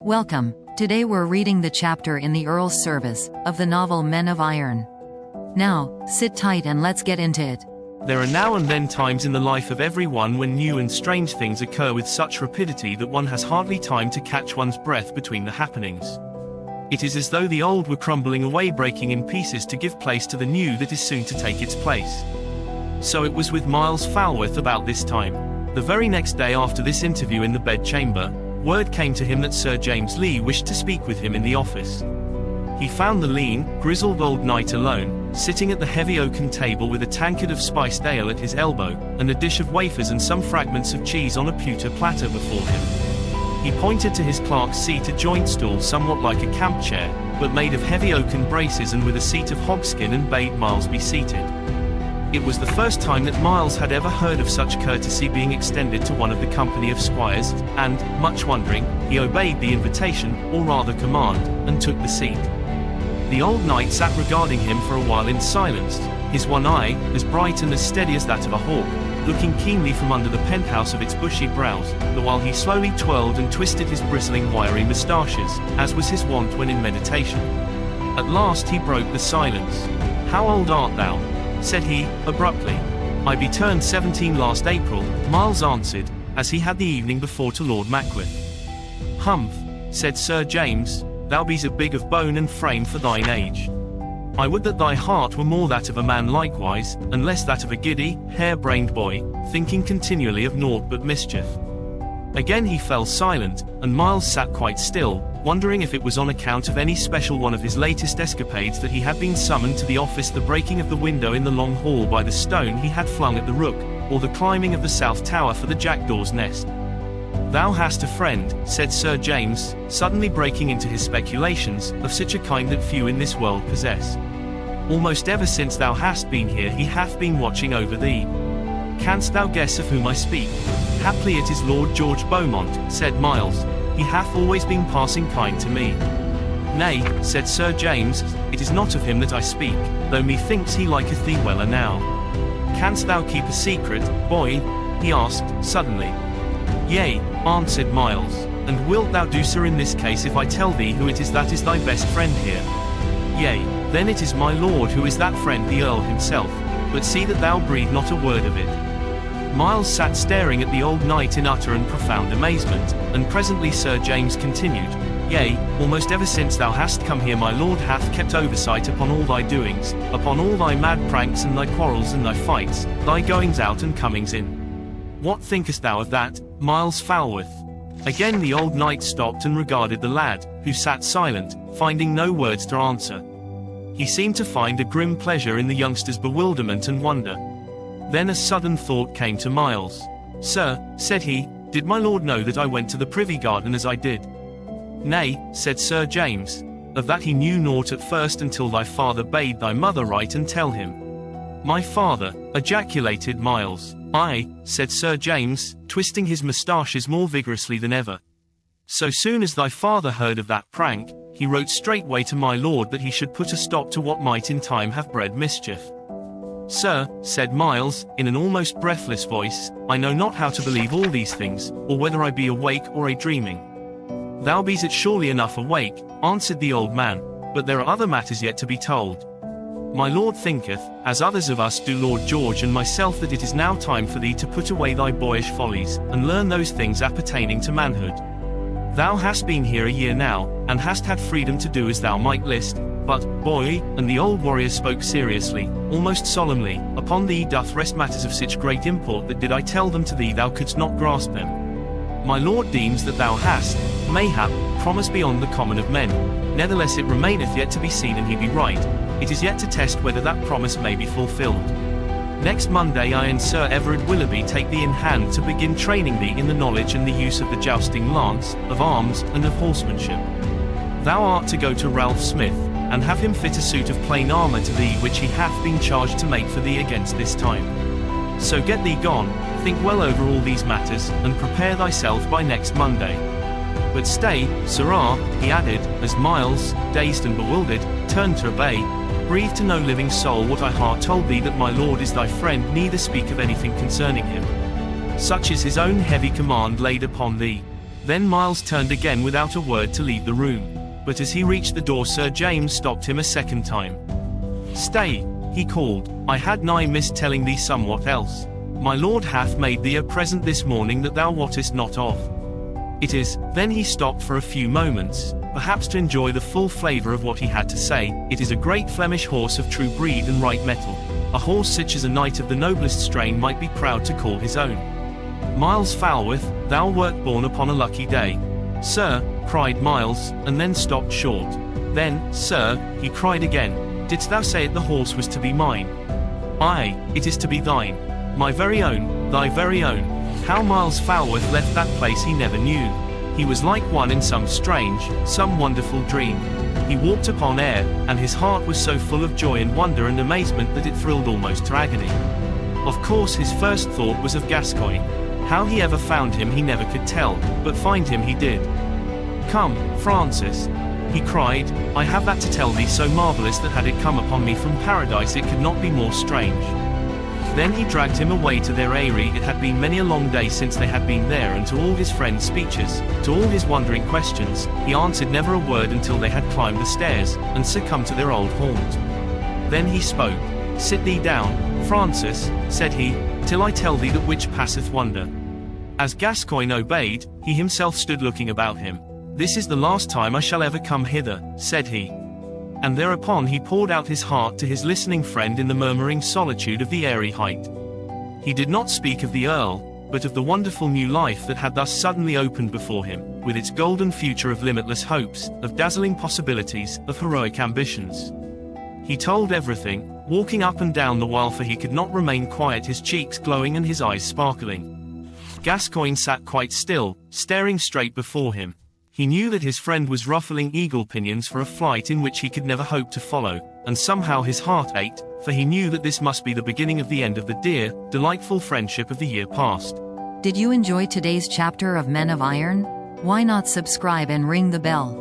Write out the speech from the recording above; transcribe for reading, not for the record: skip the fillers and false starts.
Welcome. Today we're reading the chapter in the Earl's service of the novel Men of Iron. Now, sit tight and let's get into it. There are now and then times in the life of everyone when new and strange things occur with such rapidity that one has hardly time to catch one's breath between the happenings. It is as though the old were crumbling away, breaking in pieces to give place to the new that is soon to take its place. So it was with Miles Falworth about this time. The very next day after this interview in the bedchamber, word came to him that Sir James Lee wished to speak with him in the office. He found the lean, grizzled old knight alone, sitting at the heavy oaken table with a tankard of spiced ale at his elbow, and a dish of wafers and some fragments of cheese on a pewter platter before him. He pointed to his clerk's seat, a joint stool somewhat like a camp chair, but made of heavy oaken braces and with a seat of hogskin, and bade Miles be seated. It was the first time that Miles had ever heard of such courtesy being extended to one of the company of squires, and, much wondering, he obeyed the invitation, or rather command, and took the seat. The old knight sat regarding him for a while in silence, his one eye, as bright and as steady as that of a hawk, looking keenly from under the penthouse of its bushy brows, the while he slowly twirled and twisted his bristling wiry moustaches, as was his wont when in meditation. At last he broke the silence. "How old art thou?" said he, abruptly. "I be turned 17 last April," Miles answered, as he had the evening before to Lord Mackworth. "Humph," said Sir James, "thou be's a big of bone and frame for thine age. I would that thy heart were more that of a man likewise, and less that of a giddy, hare-brained boy, thinking continually of naught but mischief." Again he fell silent, and Miles sat quite still, wondering if it was on account of any special one of his latest escapades that he had been summoned to the office, the breaking of the window in the long hall by the stone he had flung at the rook, or the climbing of the south tower for the jackdaw's nest. "Thou hast a friend," said Sir James, suddenly breaking into his speculations, "of such a kind that few in this world possess. Almost ever since thou hast been here he hath been watching over thee. Canst thou guess of whom I speak?" "Haply it is Lord George Beaumont," said Miles. "He hath always been passing kind to me." "Nay," said Sir James, "it is not of him that I speak, though methinks he liketh thee weller now. Canst thou keep a secret, boy?" he asked, suddenly. "Yea," answered Miles. "And wilt thou do so in this case if I tell thee who it is that is thy best friend here?" "Yea, then it is my lord who is that friend, the Earl himself, but see that thou breathe not a word of it." Miles sat staring at the old knight in utter and profound amazement, and presently Sir James continued, "Yea, almost ever since thou hast come here my lord hath kept oversight upon all thy doings, upon all thy mad pranks and thy quarrels and thy fights, thy goings out and comings in. What thinkest thou of that, Miles Falworth?" Again the old knight stopped and regarded the lad, who sat silent, finding no words to answer. He seemed to find a grim pleasure in the youngster's bewilderment and wonder. Then a sudden thought came to Miles. "Sir," said he, "did my lord know that I went to the privy garden as I did?" "Nay," said Sir James, "of that he knew naught at first until thy father bade thy mother write and tell him." "My father!" ejaculated Miles. "Aye," said Sir James, twisting his moustaches more vigorously than ever. "So soon as thy father heard of that prank, he wrote straightway to my lord that he should put a stop to what might in time have bred mischief." "Sir," said Miles, in an almost breathless voice, "I know not how to believe all these things, or whether I be awake or a dreaming." "Thou be's it surely enough awake," answered the old man, "but there are other matters yet to be told. My lord thinketh, as others of us do, Lord George and myself, that it is now time for thee to put away thy boyish follies, and learn those things appertaining to manhood. Thou hast been here a year now, and hast had freedom to do as thou might list, but, boy," and the old warrior spoke seriously, almost solemnly, "upon thee doth rest matters of such great import that did I tell them to thee thou couldst not grasp them. My lord deems that thou hast, mayhap, promise beyond the common of men. Nevertheless it remaineth yet to be seen, and he be right. It is yet to test whether that promise may be fulfilled. Next Monday I and Sir Everard Willoughby take thee in hand to begin training thee in the knowledge and the use of the jousting lance, of arms, and of horsemanship. Thou art to go to Ralph Smith, and have him fit a suit of plain armour to thee which he hath been charged to make for thee against this time. So get thee gone, think well over all these matters, and prepare thyself by next Monday. But stay, sirrah," he added, as Miles, dazed and bewildered, turned to obey, "breathe to no living soul what I heart told thee, that my lord is thy friend, neither speak of anything concerning him. Such is his own heavy command laid upon thee." Then Miles turned again without a word to leave the room. But as he reached the door, Sir James stopped him a second time. "Stay," he called, "I had nigh missed telling thee somewhat else. My lord hath made thee a present this morning that thou wottest not of. It is," then he stopped for a few moments, perhaps to enjoy the full flavour of what he had to say, "it is a great Flemish horse of true breed and right mettle, a horse such as a knight of the noblest strain might be proud to call his own. Miles Falworth, thou wert born upon a lucky day." "Sir," cried Miles, and then stopped short. Then, "Sir," he cried again, "didst thou say it the horse was to be mine?" "Aye, it is to be thine. My very own, thy very own." How Miles Falworth left that place he never knew. He was like one in some strange, some wonderful dream. He walked upon air, and his heart was so full of joy and wonder and amazement that it thrilled almost to agony. Of course his first thought was of Gascoigne. How he ever found him he never could tell, but find him he did. "Come, Francis," he cried, "I have that to tell thee so marvellous that had it come upon me from paradise it could not be more strange." Then he dragged him away to their eyrie. It had been many a long day since they had been there, and to all his friend's speeches, to all his wondering questions, he answered never a word until they had climbed the stairs, and succumbed to their old haunt. Then he spoke. "Sit thee down, Francis," said he, "till I tell thee that which passeth wonder." As Gascoigne obeyed, he himself stood looking about him. "This is the last time I shall ever come hither," said he. And thereupon he poured out his heart to his listening friend in the murmuring solitude of the airy height. He did not speak of the Earl, but of the wonderful new life that had thus suddenly opened before him, with its golden future of limitless hopes, of dazzling possibilities, of heroic ambitions. He told everything, walking up and down the while, for he could not remain quiet, his cheeks glowing and his eyes sparkling. Gascoigne sat quite still, staring straight before him. He knew that his friend was ruffling eagle pinions for a flight in which he could never hope to follow, and somehow his heart ached, for he knew that this must be the beginning of the end of the dear, delightful friendship of the year past. Did you enjoy today's chapter of Men of Iron? Why not subscribe and ring the bell?